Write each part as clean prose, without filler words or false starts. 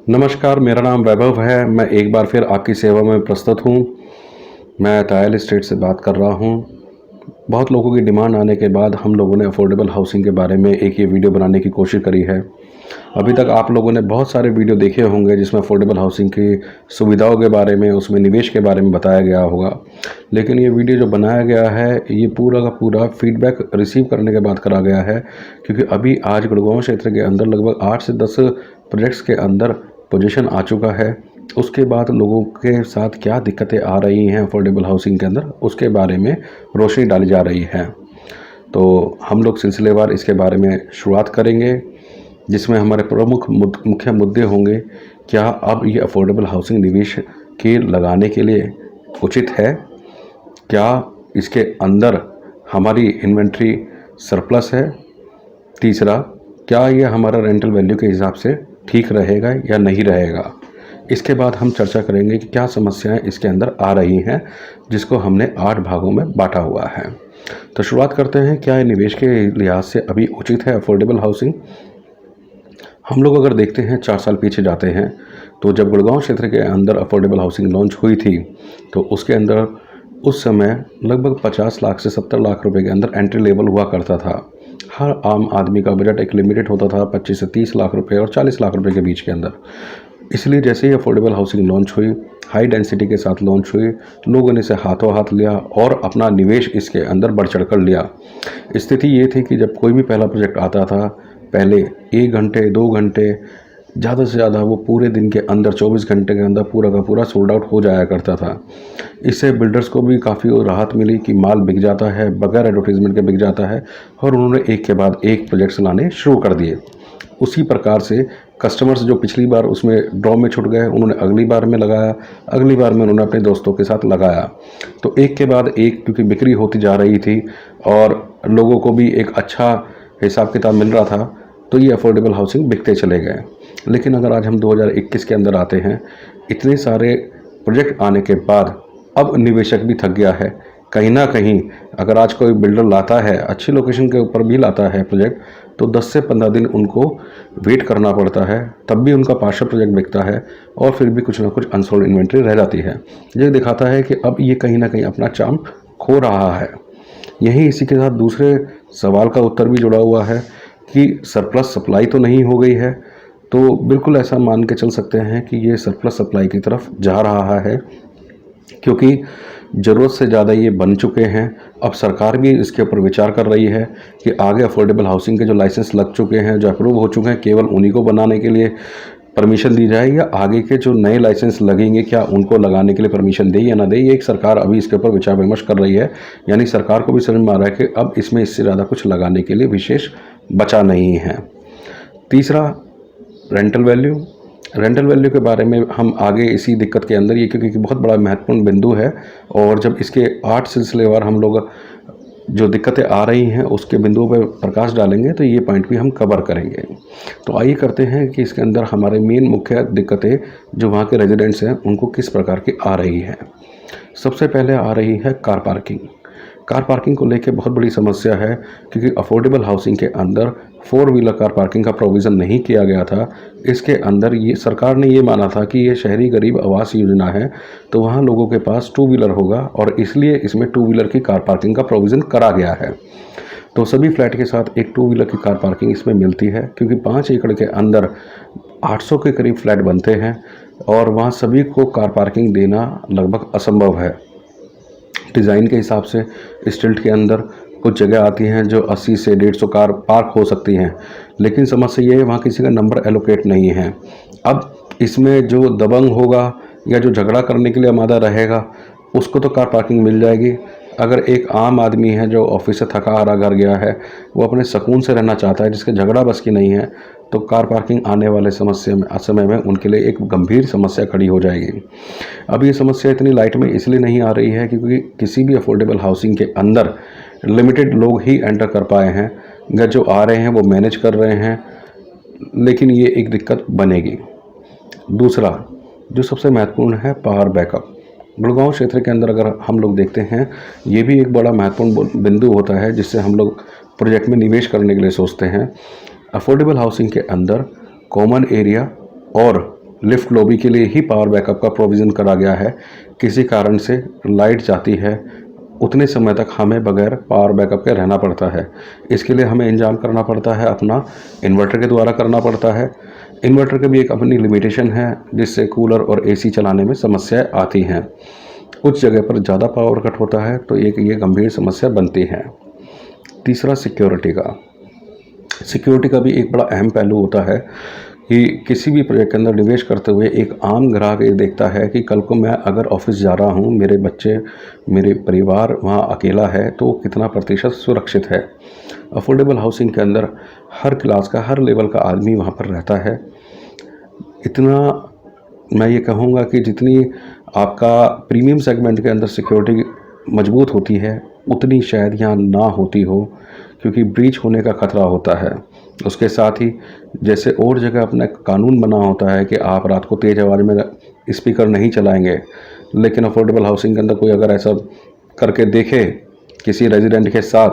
नमस्कार, मेरा नाम वैभव है। मैं एक बार फिर आपकी सेवा में प्रस्तुत हूँ। मैं तायल एस्टेट से बात कर रहा हूँ। बहुत लोगों की डिमांड आने के बाद हम लोगों ने अफोर्डेबल हाउसिंग के बारे में एक ये वीडियो बनाने की कोशिश करी है। अभी तक आप लोगों ने बहुत सारे वीडियो देखे होंगे जिसमें अफोर्डेबल हाउसिंग की सुविधाओं के बारे में, उसमें निवेश के बारे में बताया गया होगा। लेकिन ये वीडियो जो बनाया गया है, ये पूरा का पूरा फीडबैक रिसीव करने के बाद करा गया है, क्योंकि अभी आज गुड़गांव क्षेत्र के अंदर लगभग 8 से 10 प्रोजेक्ट्स के अंदर पोजीशन आ चुका है। उसके बाद लोगों के साथ क्या दिक्कतें आ रही हैं अफोर्डेबल हाउसिंग के अंदर, उसके बारे में रोशनी डाली जा रही है। तो हम लोग सिलसिलेवार इसके बारे में शुरुआत करेंगे, जिसमें हमारे प्रमुख मुख्य मुद्दे होंगे। क्या अब ये अफोर्डेबल हाउसिंग निवेश के लगाने के लिए उचित है? क्या इसके अंदर हमारी इन्वेंट्री सरप्लस है? तीसरा, क्या ये हमारा रेंटल वैल्यू के हिसाब से ठीक रहेगा या नहीं रहेगा? इसके बाद हम चर्चा करेंगे कि क्या समस्याएं इसके अंदर आ रही हैं, जिसको हमने 8 भागों में बांटा हुआ है। तो शुरुआत करते हैं, क्या ये निवेश के लिहाज से अभी उचित है अफोर्डेबल हाउसिंग? हम लोग अगर देखते हैं 4 साल पीछे जाते हैं, तो जब गुड़गांव क्षेत्र के अंदर अफोर्डेबल हाउसिंग लॉन्च हुई थी, तो उसके अंदर उस समय लगभग 50 लाख से 70 लाख रुपए के अंदर एंट्री लेवल हुआ करता था। हर आम आदमी का बजट एक लिमिटेड होता था 25 से 30 लाख रुपए और 40 लाख रुपए के बीच के अंदर। इसलिए जैसे ही अफोर्डेबल हाउसिंग लॉन्च हुई, हाई डेंसिटी के साथ लॉन्च हुई, लोगों ने इसे हाथों हाथ लिया और अपना निवेश इसके अंदर बढ़ चढ़ कर लिया। स्थिति ये थी कि जब कोई भी पहला प्रोजेक्ट आता था, पहले 1 घंटे 2 घंटे, ज़्यादा से ज़्यादा वो पूरे दिन के अंदर 24 घंटे के अंदर पूरा का पूरा सोल्ड आउट हो जाया करता था। इससे बिल्डर्स को भी काफ़ी राहत मिली कि माल बिक जाता है, बगैर एडवर्टीजमेंट के बिक जाता है, और उन्होंने एक के बाद एक प्रोजेक्ट्स लाने शुरू कर दिए। उसी प्रकार से कस्टमर्स जो पिछली बार उसमें ड्रॉ में छूट गए, उन्होंने अगली बार में लगाया, अगली बार में उन्होंने अपने दोस्तों के साथ लगाया। तो एक के बाद एक, क्योंकि बिक्री होती जा रही थी और लोगों को भी एक अच्छा हिसाब किताब मिल रहा था, तो ये अफोर्डेबल हाउसिंग बिकते चले गए। लेकिन अगर आज हम 2021 के अंदर आते हैं, इतने सारे प्रोजेक्ट आने के बाद अब निवेशक भी थक गया है। कहीं ना कहीं अगर आज कोई बिल्डर लाता है, अच्छी लोकेशन के ऊपर भी लाता है प्रोजेक्ट, तो 10 से 15 दिन उनको वेट करना पड़ता है, तब भी उनका पार्शियल प्रोजेक्ट बिकता है और फिर भी कुछ ना कुछ अनसोल्ड इन्वेंट्री रह जाती है। ये दिखाता है कि अब ये कहीं ना कहीं अपना चार्म खो रहा है। यही इसी के साथ दूसरे सवाल का उत्तर भी जुड़ा हुआ है कि सरप्लस सप्लाई तो नहीं हो गई है। तो बिल्कुल ऐसा मान के चल सकते हैं कि ये सरप्लस सप्लाई की तरफ जा रहा है, क्योंकि ज़रूरत से ज़्यादा ये बन चुके हैं। अब सरकार भी इसके ऊपर विचार कर रही है कि आगे अफोर्डेबल हाउसिंग के जो लाइसेंस लग चुके हैं, जो अप्रूव हो चुके हैं, केवल उन्हीं को बनाने के लिए परमिशन दी जाए, या आगे के जो नए लाइसेंस लगेंगे क्या उनको लगाने के लिए परमिशन दे या ना दे। ये एक सरकार अभी इसके ऊपर विचार विमर्श कर रही है। यानी सरकार को भी समझ में आ रहा है कि अब इसमें इससे ज़्यादा कुछ लगाने के लिए विशेष बचा नहीं है। तीसरा, रेंटल वैल्यू। रेंटल वैल्यू के बारे में हम आगे इसी दिक्कत के अंदर, ये क्योंकि बहुत बड़ा महत्वपूर्ण बिंदु है, और जब इसके 8 सिलसिलेवार हम लोग जो दिक्कतें आ रही हैं उसके बिंदुओं पर प्रकाश डालेंगे, तो ये पॉइंट भी हम कवर करेंगे। तो आइए करते हैं कि इसके अंदर हमारे मेन मुख्य दिक्कतें जो वहाँ के रेजिडेंट्स हैं उनको किस प्रकार की आ रही हैं। सबसे पहले आ रही है कार पार्किंग। कार पार्किंग को लेकर बहुत बड़ी समस्या है, क्योंकि अफोर्डेबल हाउसिंग के अंदर 4 व्हीलर कार पार्किंग का प्रोविज़न नहीं किया गया था। इसके अंदर ये सरकार ने ये माना था कि ये शहरी गरीब आवास योजना है, तो वहाँ लोगों के पास 2 व्हीलर होगा, और इसलिए इसमें 2 व्हीलर की कार पार्किंग का प्रोविज़न करा गया है। तो सभी फ्लैट के साथ एक 2 व्हीलर की कार पार्किंग इसमें मिलती है, क्योंकि 5 एकड़ के अंदर 800 के करीब फ्लैट बनते हैं, और वहाँ सभी को कार पार्किंग देना लगभग असंभव है। डिज़ाइन के हिसाब से स्टिल्ट के अंदर कुछ जगह आती हैं जो 80 से 150 कार पार्क हो सकती हैं, लेकिन समस्या ये है वहाँ किसी का नंबर एलोकेट नहीं है। अब इसमें जो दबंग होगा या जो झगड़ा करने के लिए आमादा रहेगा, उसको तो कार पार्किंग मिल जाएगी। अगर एक आम आदमी है जो ऑफिस से थका हारा घर गया है, वो अपने सुकून से रहना चाहता है, जिसके झगड़ा बस की नहीं है, तो कार पार्किंग आने वाले समय में उनके लिए एक गंभीर समस्या खड़ी हो जाएगी। अब ये समस्या इतनी लाइट में इसलिए नहीं आ रही है क्योंकि किसी भी अफोर्डेबल हाउसिंग के अंदर लिमिटेड लोग ही एंटर कर पाए हैं, या जो आ रहे हैं वो मैनेज कर रहे हैं, लेकिन ये एक दिक्कत बनेगी। दूसरा, जो सबसे महत्वपूर्ण है, पावर बैकअप। गुड़गांव क्षेत्र के अंदर अगर हम लोग देखते हैं, ये भी एक बड़ा महत्वपूर्ण बिंदु होता है जिससे हम लोग प्रोजेक्ट में निवेश करने के लिए सोचते हैं। अफोर्डेबल हाउसिंग के अंदर कॉमन एरिया और लिफ्ट लॉबी के लिए ही पावर बैकअप का प्रोविज़न करा गया है। किसी कारण से लाइट जाती है, उतने समय तक हमें बगैर पावर बैकअप के रहना पड़ता है। इसके लिए हमें इंतज़ाम करना पड़ता है, अपना इन्वर्टर के द्वारा करना पड़ता है। इन्वर्टर की भी एक अपनी लिमिटेशन है, जिससे कूलर और एसी चलाने में समस्याएं आती हैं। कुछ जगह पर ज़्यादा पावर कट होता है तो ये गंभीर समस्या बनती है। तीसरा, सिक्योरिटी का भी एक बड़ा अहम पहलू होता है कि किसी भी प्रोजेक्ट के अंदर निवेश करते हुए एक आम ग्राहक ये देखता है कि कल को मैं अगर ऑफिस जा रहा हूँ, मेरे बच्चे, मेरे परिवार वहाँ अकेला है, तो कितना प्रतिशत सुरक्षित है। अफोर्डेबल हाउसिंग के अंदर हर क्लास का, हर लेवल का आदमी वहाँ पर रहता है। इतना मैं ये कहूँगा कि जितनी आपका प्रीमियम सेगमेंट के अंदर सिक्योरिटी मजबूत होती है, उतनी शायद यहाँ ना होती हो, क्योंकि ब्रीच होने का खतरा होता है। उसके साथ ही जैसे और जगह अपना कानून बना होता है कि आप रात को तेज़ आवाज़ में स्पीकर नहीं चलाएंगे, लेकिन अफोर्डेबल हाउसिंग के अंदर कोई अगर ऐसा करके देखे किसी रेजिडेंट के साथ,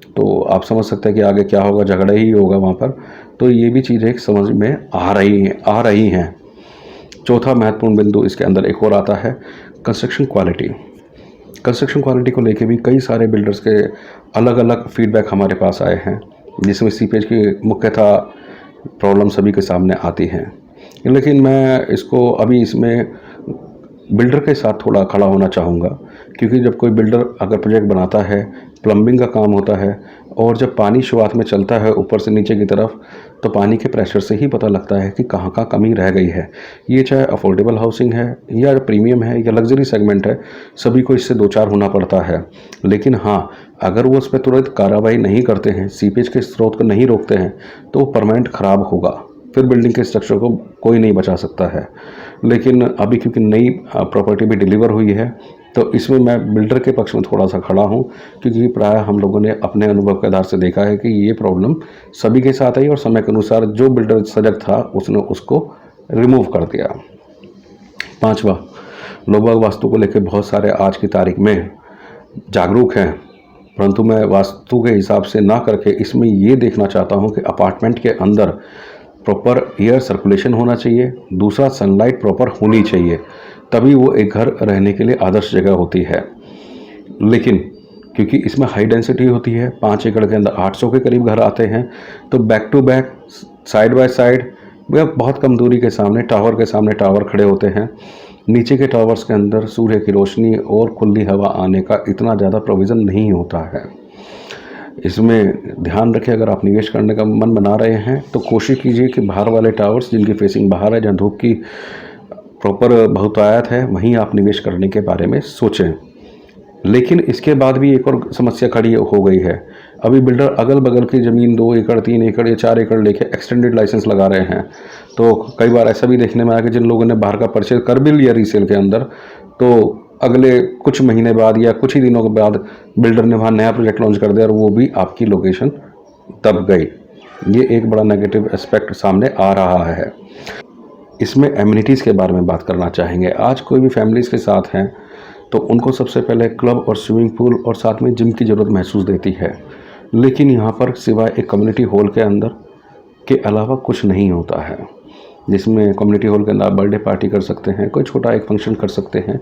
तो आप समझ सकते हैं कि आगे क्या होगा, झगड़ा ही होगा वहाँ पर। तो ये भी चीज़ें एक समझ में आ रही हैं। चौथा महत्वपूर्ण बिंदु इसके अंदर एक और आता है, कंस्ट्रक्शन क्वालिटी। कंस्ट्रक्शन क्वालिटी को लेके भी कई सारे बिल्डर्स के अलग अलग फीडबैक हमारे पास आए हैं, जिसमें सीपेज की मुख्यतः प्रॉब्लम सभी के सामने आती है। लेकिन मैं इसको अभी इसमें बिल्डर के साथ थोड़ा खड़ा होना चाहूँगा, क्योंकि जब कोई बिल्डर अगर प्रोजेक्ट बनाता है, प्लम्बिंग का काम होता है, और जब पानी शुरुआत में चलता है ऊपर से नीचे की तरफ, तो पानी के प्रेशर से ही पता लगता है कि कहाँ कहाँ कमी रह गई है। ये चाहे अफोर्डेबल हाउसिंग है या प्रीमियम है या लग्जरी सेगमेंट है, सभी को इससे दो चार होना पड़ता है। लेकिन हाँ, अगर वो उस पर तुरंत कार्रवाई नहीं करते हैं, सीपेज के स्रोत को नहीं रोकते हैं, तो वो परमानेंट ख़राब होगा। फिर बिल्डिंग के स्ट्रक्चर को कोई नहीं बचा सकता है। लेकिन अभी क्योंकि नई प्रॉपर्टी भी डिलीवर हुई है, तो इसमें मैं बिल्डर के पक्ष में थोड़ा सा खड़ा हूँ, क्योंकि प्रायः हम लोगों ने अपने अनुभव के आधार से देखा है कि ये प्रॉब्लम सभी के साथ आई और समय के अनुसार जो बिल्डर सजग था उसने उसको रिमूव कर दिया। पांचवा, लोग वास्तु को लेकर बहुत सारे आज की तारीख में जागरूक हैं, परंतु मैं वास्तु के हिसाब से ना करके इसमें ये देखना चाहता हूँ कि अपार्टमेंट के अंदर प्रॉपर एयर सर्कुलेशन होना चाहिए। दूसरा, सनलाइट प्रॉपर होनी चाहिए, तभी वो एक घर रहने के लिए आदर्श जगह होती है। लेकिन क्योंकि इसमें हाई डेंसिटी होती है, 5 एकड़ के अंदर 800 के करीब घर आते हैं, तो back to back, side by side, बहुत कम दूरी के सामने टावर के सामने टावर खड़े होते हैं। नीचे के टावर्स के अंदर सूर्य की रोशनी और खुली हवा आने का इतना ज़्यादा प्रोविज़न नहीं होता है। इसमें ध्यान रखें, अगर आप निवेश करने का मन बना रहे हैं तो कोशिश कीजिए कि बाहर वाले टावर्स जिनकी फेसिंग बाहर है, जहाँ धूप की प्रॉपर बहुतायत है, वहीं आप निवेश करने के बारे में सोचें। लेकिन इसके बाद भी एक और समस्या खड़ी हो गई है। अभी बिल्डर अगल बगल की ज़मीन 2 एकड़, 3 एकड़ या 4 एकड़ लेके एक्सटेंडेड लाइसेंस लगा रहे हैं। तो कई बार ऐसा भी देखने में आया कि जिन लोगों ने बाहर का परचेज कर भी लिया रीसेल के अंदर, तो अगले कुछ महीने बाद या कुछ ही दिनों के बाद बिल्डर ने वहाँ नया प्रोजेक्ट लॉन्च कर दिया और वो भी आपकी लोकेशन दब गई। ये एक बड़ा नेगेटिव एस्पेक्ट सामने आ रहा है। इसमें एमिनिटीज़ के बारे में बात करना चाहेंगे। आज कोई भी फैमिलीज़ के साथ हैं तो उनको सबसे पहले क्लब और स्विमिंग पूल और साथ में जिम की ज़रूरत महसूस देती है। लेकिन यहाँ पर सिवाय एक कम्युनिटी हॉल के अंदर के अलावा कुछ नहीं होता है, जिसमें कम्युनिटी हॉल के अंदर आप बर्थडे पार्टी कर सकते हैं, कोई छोटा एक फंक्शन कर सकते हैं,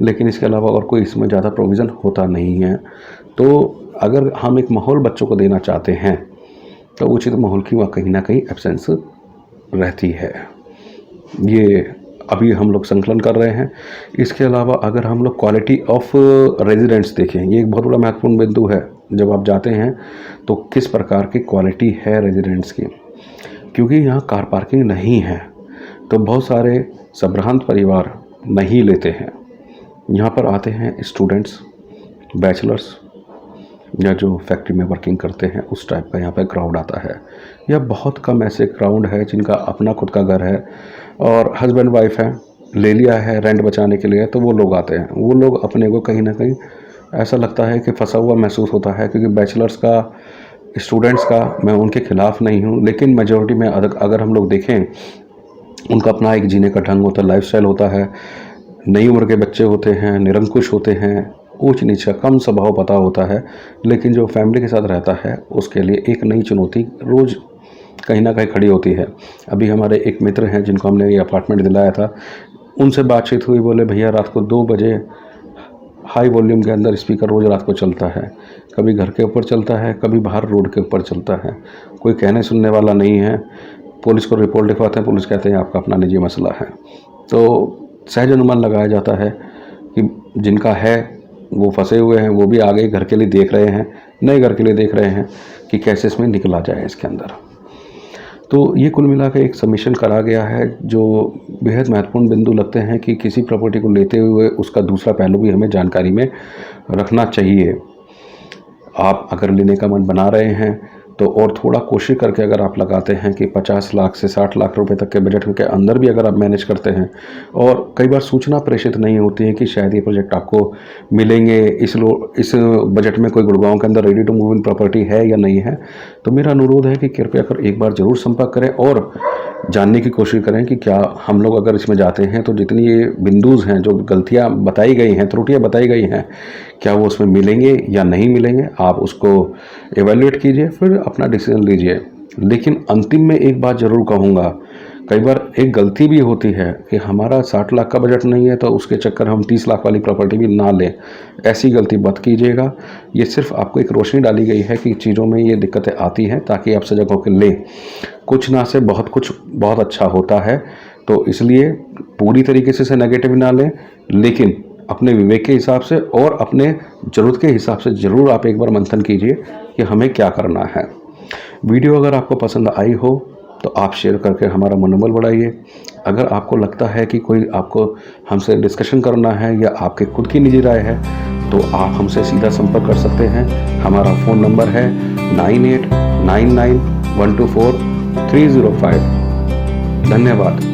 लेकिन इसके अलावा और कोई इसमें ज़्यादा प्रोविज़न होता नहीं है। तो अगर हम एक माहौल बच्चों को देना चाहते हैं तो उचित माहौल की वहाँ कहीं ना कहीं एब्सेंस रहती है। ये अभी हम लोग संकलन कर रहे हैं। इसके अलावा अगर हम लोग क्वालिटी ऑफ रेजिडेंट्स देखें, ये एक बहुत बड़ा महत्वपूर्ण बिंदु है। जब आप जाते हैं तो किस प्रकार की क्वालिटी है रेजिडेंट्स की, क्योंकि यहाँ कार पार्किंग नहीं है, तो बहुत सारे संभ्रांत परिवार नहीं लेते हैं। यहाँ पर आते हैं स्टूडेंट्स, बैचलर्स या जो फैक्ट्री में वर्किंग करते हैं, उस टाइप का यहाँ पर क्राउड आता है। या बहुत कम ऐसे क्राउड है जिनका अपना खुद का घर है और हस्बैंड वाइफ है, ले लिया है रेंट बचाने के लिए, तो वो लोग आते हैं। वो लोग अपने को कहीं ना कहीं ऐसा लगता है कि फंसा हुआ महसूस होता है, क्योंकि बैचलर्स का, स्टूडेंट्स का मैं उनके खिलाफ़ नहीं हूँ, लेकिन मेजॉरिटी में अगर हम लोग देखें, उनका अपना एक जीने का ढंग होता है, लाइफस्टाइल होता है, नई उम्र के बच्चे होते हैं, निरंकुश होते हैं, ऊंच नीच का कम स्वभाव पता होता है। लेकिन जो फैमिली के साथ रहता है उसके लिए एक नई चुनौती रोज़ कहीं ना कहीं खड़ी होती है। अभी हमारे एक मित्र हैं जिनको हमने ये अपार्टमेंट दिलाया था, उनसे बातचीत हुई, बोले भैया रात को 2 बजे हाई वॉल्यूम के अंदर स्पीकर रोज़ रात को चलता है, कभी घर के ऊपर चलता है, कभी बाहर रोड के ऊपर चलता है, कोई कहने सुनने वाला नहीं है। पुलिस को रिपोर्ट लिखवाते हैं, पुलिस कहते हैं आपका अपना निजी मसला है। तो सहज अनुमान लगाया जाता है कि जिनका है वो फंसे हुए हैं, वो भी आगे घर के लिए देख रहे हैं, नए घर के लिए देख रहे हैं कि कैसे इसमें निकला जाए इसके अंदर। तो ये कुल मिला के एक सबमिशन करा गया है जो बेहद महत्वपूर्ण बिंदु लगते हैं कि किसी प्रॉपर्टी को लेते हुए उसका दूसरा पहलू भी हमें जानकारी में रखना चाहिए। आप अगर लेने का मन बना रहे हैं तो और थोड़ा कोशिश करके अगर आप लगाते हैं कि 50 लाख से 60 लाख रुपए तक के बजट के अंदर भी अगर आप मैनेज करते हैं, और कई बार सूचना प्रेषित नहीं होती है कि शायद ये प्रोजेक्ट आपको मिलेंगे, इस बजट में कोई गुड़गांव के अंदर ready to move in property है या नहीं है, तो मेरा अनुरोध है कि कृपया कर एक बार ज़रूर संपर्क करें और जानने की कोशिश करें कि क्या हम लोग अगर इसमें जाते हैं तो जितनी ये बिंदुज़ हैं, जो गलतियाँ बताई गई हैं, त्रुटियाँ बताई गई हैं, क्या वो उसमें मिलेंगे या नहीं मिलेंगे, आप उसको एवेल्युएट कीजिए, फिर अपना डिसीजन लीजिए। लेकिन अंतिम में एक बात ज़रूर कहूँगा, कई बार एक गलती भी होती है कि हमारा 60 लाख का बजट नहीं है तो उसके चक्कर हम 30 लाख वाली प्रॉपर्टी भी ना लें। ऐसी गलती मत कीजिएगा। ये सिर्फ आपको एक रोशनी डाली गई है कि चीज़ों में ये दिक्कतें आती हैं ताकि आप सजग होकर लें। कुछ ना से बहुत कुछ बहुत अच्छा होता है, तो इसलिए पूरी तरीके से नेगेटिव ना लें, लेकिन अपने विवेक के हिसाब से और अपने ज़रूरत के हिसाब से ज़रूर आप एक बार मंथन कीजिए कि हमें क्या करना है। वीडियो अगर आपको पसंद आई हो तो आप शेयर करके हमारा मनोबल बढ़ाइए। अगर आपको लगता है कि कोई आपको हमसे डिस्कशन करना है या आपके खुद की निजी राय है तो आप हमसे सीधा संपर्क कर सकते हैं। हमारा फ़ोन नंबर है 9899124305। धन्यवाद।